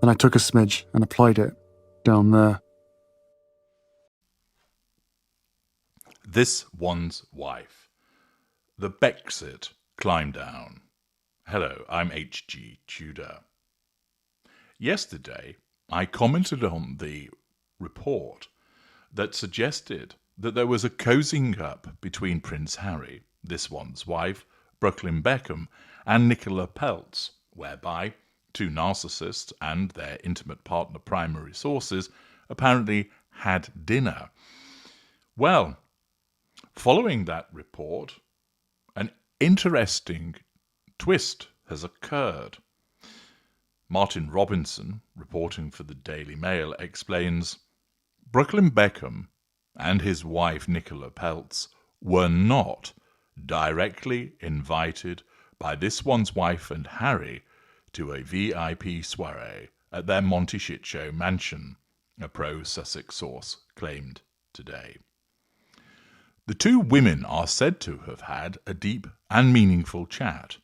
Then I took a smidge and applied it down there. This One's Wife. The Beckxit Climbdown. Hello, I'm H.G. Tudor. Yesterday, I commented on the report that suggested that there was a cozying up between Prince Harry, this one's wife, Beckham Peltzes, and Nicola Peltz, whereby two narcissists and their intimate partner primary sources apparently had dinner. Well, following that report, an interesting twist has occurred. Martin Robinson, reporting for the Daily Mail, explains Beckham Peltzes and his wife Nicola Peltz were not directly invited by this one's wife and Harry to a VIP soiree at their Monty Shit Show mansion, a pro-Sussex source claimed today. The two women are said to have had a deep and meaningful chat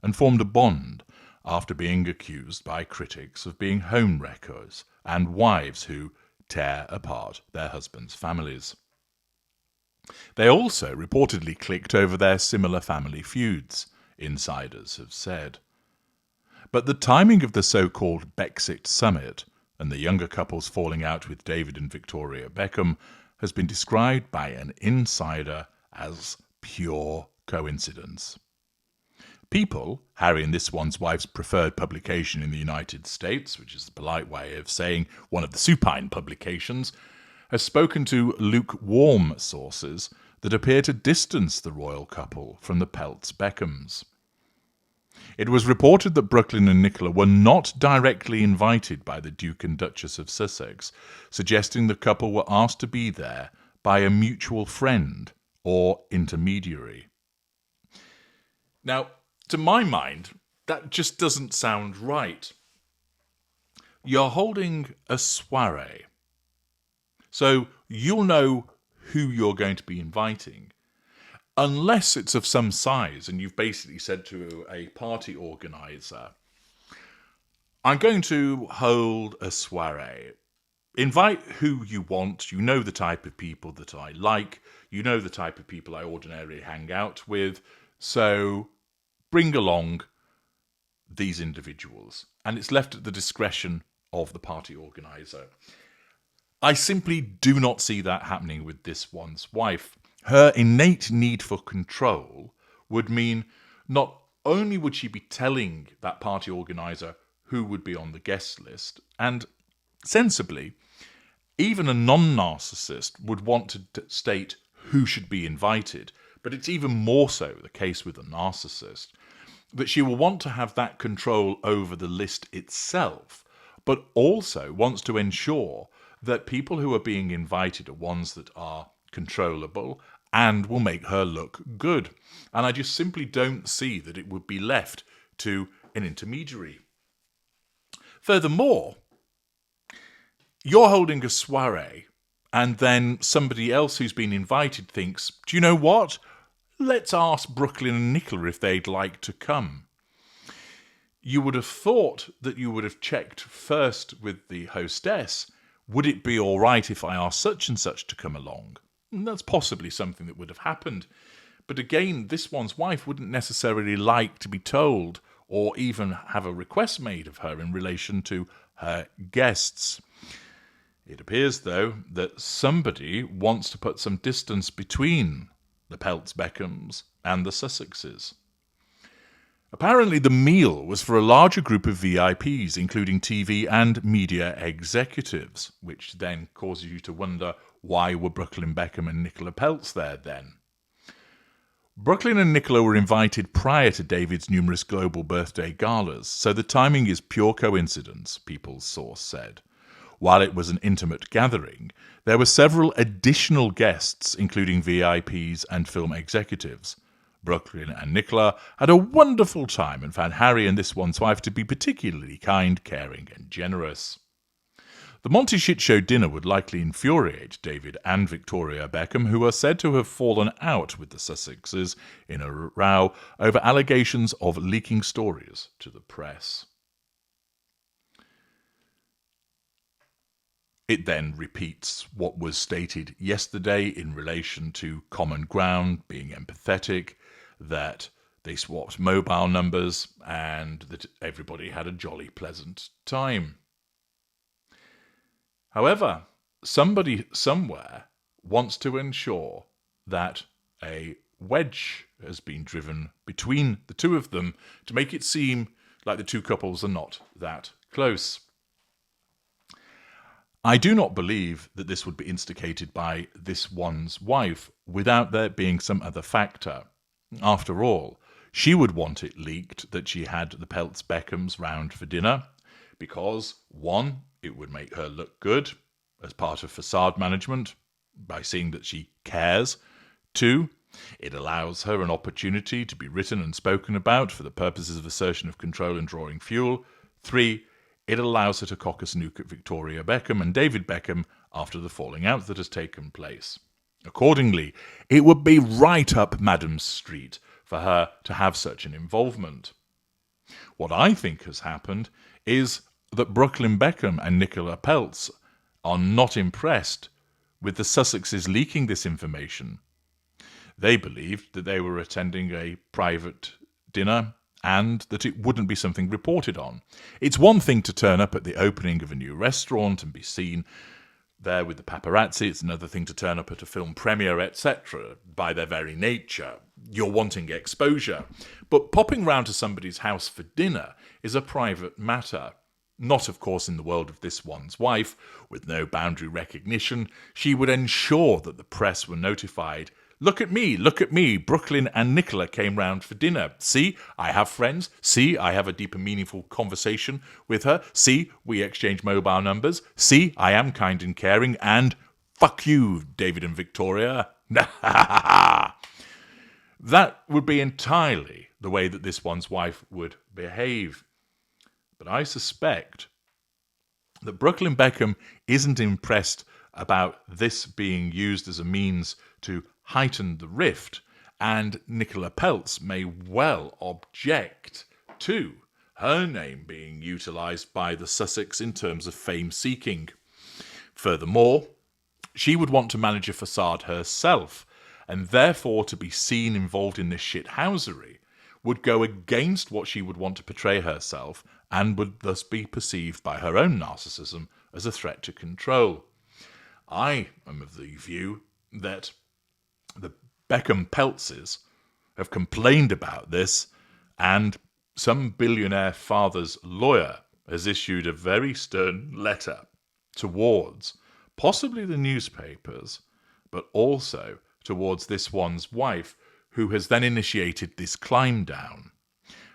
and formed a bond after being accused by critics of being homewreckers and wives who tear apart their husbands' families. They also reportedly clicked over their similar family feuds, insiders have said. But the timing of the so-called Beckxit summit and the younger couple's falling out with David and Victoria Beckham has been described by an insider as pure coincidence. People, Harry and this one's wife's preferred publication in the United States, which is the polite way of saying one of the supine publications, has spoken to lukewarm sources that appear to distance the royal couple from the Peltz-Beckhams. It was reported that Brooklyn and Nicola were not directly invited by the Duke and Duchess of Sussex, suggesting the couple were asked to be there by a mutual friend or intermediary. Now, to my mind, that just doesn't sound right. You're holding a soiree, so you'll know who you're going to be inviting. Unless it's of some size and you've basically said to a party organizer, I'm going to hold a soiree. Invite who you want. You know the type of people that I like. You know the type of people I ordinarily hang out with. So bring along these individuals. And it's left at the discretion of the party organizer. I simply do not see that happening with this one's wife. Her innate need for control would mean not only would she be telling that party organizer who would be on the guest list, and sensibly, even a non-narcissist would want to state who should be invited, but it's even more so the case with a narcissist, that she will want to have that control over the list itself, but also wants to ensure that people who are being invited are ones that are controllable and will make her look good. And I just simply don't see that it would be left to an intermediary. Furthermore, you're holding a soiree and then somebody else who's been invited thinks, do you know what? Let's ask Brooklyn and Nicola if they'd like to come. You would have thought that you would have checked first with the hostess, would it be all right if I asked such and such to come along? And that's possibly something that would have happened. But again, this one's wife wouldn't necessarily like to be told or even have a request made of her in relation to her guests. It appears, though, that somebody wants to put some distance between the Peltz-Beckhams and the Sussexes. Apparently the meal was for a larger group of VIPs, including TV and media executives, which then causes you to wonder, why were Beckham Peltzes and Nicola Peltz there then? Brooklyn and Nicola were invited prior to David's numerous global birthday galas, so the timing is pure coincidence, People's Source said. While it was an intimate gathering, there were several additional guests, including VIPs and film executives. Brooklyn and Nicola had a wonderful time and found Harry and this one's wife to be particularly kind, caring and generous. The Monty Shit Show dinner would likely infuriate David and Victoria Beckham, who are said to have fallen out with the Sussexes in a row over allegations of leaking stories to the press. It then repeats what was stated yesterday in relation to common ground, being empathetic, that they swapped mobile numbers, and that everybody had a jolly pleasant time. However, somebody somewhere wants to ensure that a wedge has been driven between the two of them to make it seem like the two couples are not that close. I do not believe that this would be instigated by this one's wife without there being some other factor. After all, she would want it leaked that she had the Peltz-Beckhams round for dinner because, one, it would make her look good as part of facade management by seeing that she cares. Two, it allows her an opportunity to be written and spoken about for the purposes of assertion of control and drawing fuel. Three, it allows her to cock a snook at Victoria Beckham and David Beckham after the falling out that has taken place. Accordingly, it would be right up Madam's street for her to have such an involvement. What I think has happened is that Beckham Peltzes and Nicola Peltz are not impressed with the Sussexes leaking this information. They believed that they were attending a private dinner and that it wouldn't be something reported on. It's one thing to turn up at the opening of a new restaurant and be seen there with the paparazzi. It's another thing to turn up at a film premiere, etc. By their very nature, you're wanting exposure. But popping round to somebody's house for dinner is a private matter. Not, of course, in the world of this one's wife. With no boundary recognition, she would ensure that the press were notified. Look at me, Brooklyn and Nicola came round for dinner. See, I have friends. See, I have a deep and meaningful conversation with her. See, we exchange mobile numbers. See, I am kind and caring. And fuck you, David and Victoria. That would be entirely the way that this one's wife would behave. But I suspect that Brooklyn Beckham isn't impressed about this being used as a means to heighten the rift, and Nicola Peltz may well object to her name being utilised by the Sussex in terms of fame-seeking. Furthermore, she would want to manage a facade herself, and therefore to be seen involved in this shithousery would go against what she would want to portray herself and would thus be perceived by her own narcissism as a threat to control. I am of the view that the Beckham Peltzes have complained about this, and some billionaire father's lawyer has issued a very stern letter towards possibly the newspapers, but also towards this one's wife, who has then initiated this Climbdown,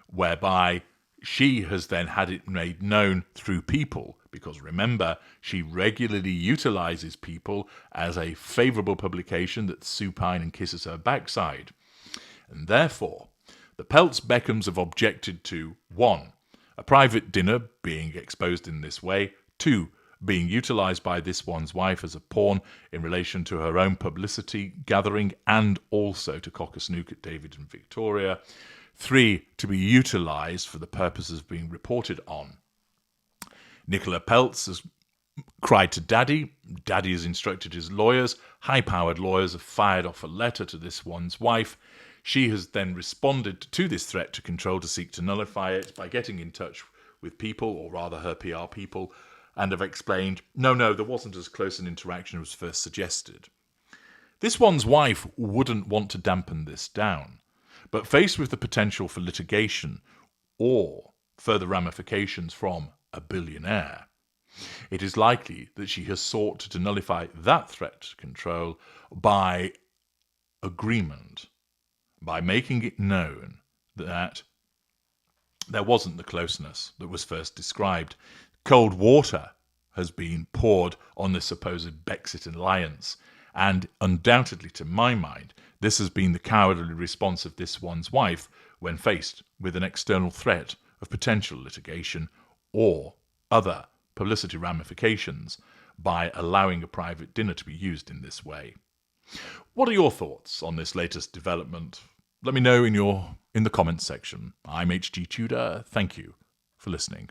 whereby she has then had it made known through people, because remember, she regularly utilises people as a favourable publication that's supine and kisses her backside. And therefore, the Peltz-Beckhams have objected to 1. A private dinner being exposed in this way, 2. Being utilised by this one's wife as a pawn in relation to her own publicity gathering and also to cock a snook at David and Victoria, 3. To be utilised for the purposes of being reported on. Nicola Peltz has cried to Daddy. Daddy has instructed his lawyers. High-powered lawyers have fired off a letter to this one's wife. She has then responded to this threat to control to seek to nullify it by getting in touch with people, or rather her PR people, and have explained, no, there wasn't as close an interaction as first suggested. This one's wife wouldn't want to dampen this down, but faced with the potential for litigation or further ramifications from a billionaire, it is likely that she has sought to nullify that threat to control by agreement, by making it known that there wasn't the closeness that was first described. Cold water has been poured on this supposed Beckxit alliance, and undoubtedly, to my mind, this has been the cowardly response of this one's wife when faced with an external threat of potential litigation or other publicity ramifications by allowing a private dinner to be used in this way. What are your thoughts on this latest development? Let me know in the comments section. I'm HG Tudor. Thank you for listening.